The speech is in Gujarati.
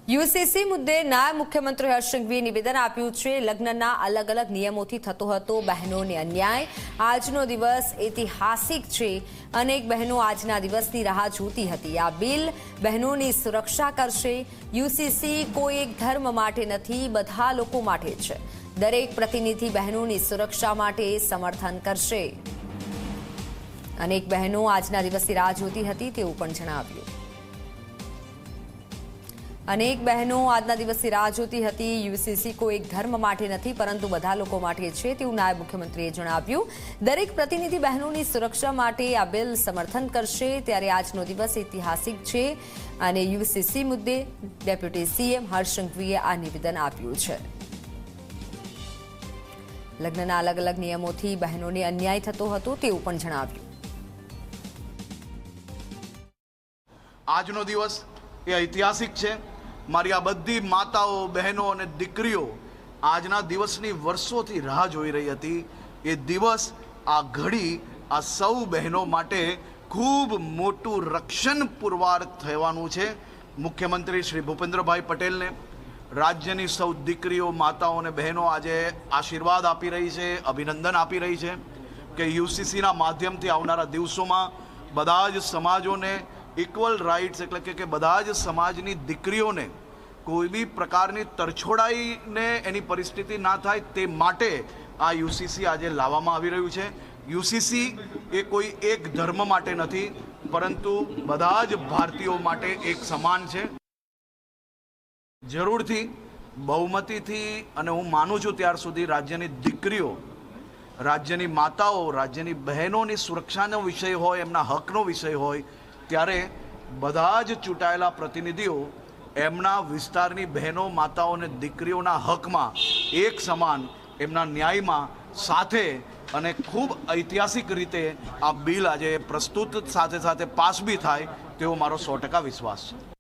યુસીસી મુદ્દે નાયબ મુખ્યમંત્રી હર્ષ સંઘવીએ નિવેદન આપ્યું છે। લગ્નના અલગ અલગ નિયમોથી થતો હતો બહેનોને અન્યાય। આજનો દિવસ ઐતિહાસિક છે। અનેક બહેનો આજના દિવસની રાહ જોતી હતી। આ બિલ બહેનોની સુરક્ષા કરશે। યુસીસી કોઈ એક ધર્મ માટે નથી, બધા લોકો માટે છે। દરેક પ્રતિનિધિ બહેનોની સુરક્ષા માટે સમર્થન કરશે। અનેક બહેનો આજના દિવસની રાહ જોતી હતી તેવું પણ જણાવ્યું। અનેક બહેનો આજના દિવસની રાહ જોતી હતી। યુસીસી કોઈ એક ધર્મ માટે નથી, પરંતુ બધા લોકો માટે છે તેવું નાયબ મુખ્યમંત્રીએ જણાવ્યું। દરેક પ્રતિનિધિ બહેનોની સુરક્ષા માટે આ બિલ સમર્થન કરશે। ત્યારે આજનો દિવસ ઐતિહાસિક છે અને યુસીસી મુદ્દે ડેપ્યુટી સીએમ હર્ષ સંઘવીએ આ નિવેદન આપ્યું છે। લગ્નના અલગ અલગ નિયમોથી બહેનોને અન્યાય થતો હતો તેવું પણ જણાવ્યું। આજનો દિવસ એ ઐતિહાસિક છે। મારી આ બધી માતાઓ, બહેનો અને દીકરીઓ આજના દિવસની વર્ષોથી રાહ જોઈ રહી હતી। એ દિવસ, આ ઘડી આ સૌ બહેનો માટે ખૂબ મોટું રક્ષણ પુરવાર થવાનું છે। મુખ્યમંત્રી શ્રી ભૂપેન્દ્રભાઈ પટેલને રાજ્યની સૌ દીકરીઓ, માતાઓ અને બહેનો આજે આશીર્વાદ આપી રહી છે, અભિનંદન આપી રહી છે કે યુસીસીના માધ્યમથી આવનારા દિવસોમાં બધા જ સમાજોને ઇક્વલ રાઇટ્સ, એટલે કે બધા જ સમાજની દીકરીઓને કોઈ બી પ્રકારની તરછોડાઈને એની પરિસ્થિતિ ના થાય તે માટે આ યુસીસી આજે લાવવામાં આવી રહ્યું છે। યુસીસી એ કોઈ એક ધર્મ માટે નથી, પરંતુ બધા જ ભારતીયો માટે એક સમાન છે। જરૂરથી બહુમતીથી, અને હું માનું છું ત્યાર સુધી રાજ્યની દીકરીઓ, રાજ્યની માતાઓ, રાજ્યની બહેનોની સુરક્ષાનો વિષય હોય, એમના હકનો વિષય હોય, ત્યારે બધા જ ચૂંટાયેલા પ્રતિનિધિઓ એમના વિસ્તારની બહેનો, માતાઓ અને દીકરીઓના હકમાં એક સમાન, એમના ન્યાયમાં સાથે, અને ખૂબ ઐતિહાસિક રીતે આ બિલ આજે પ્રસ્તુત સાથે સાથે પાસ બી થાય તેવો મારો 100% વિશ્વાસ છે।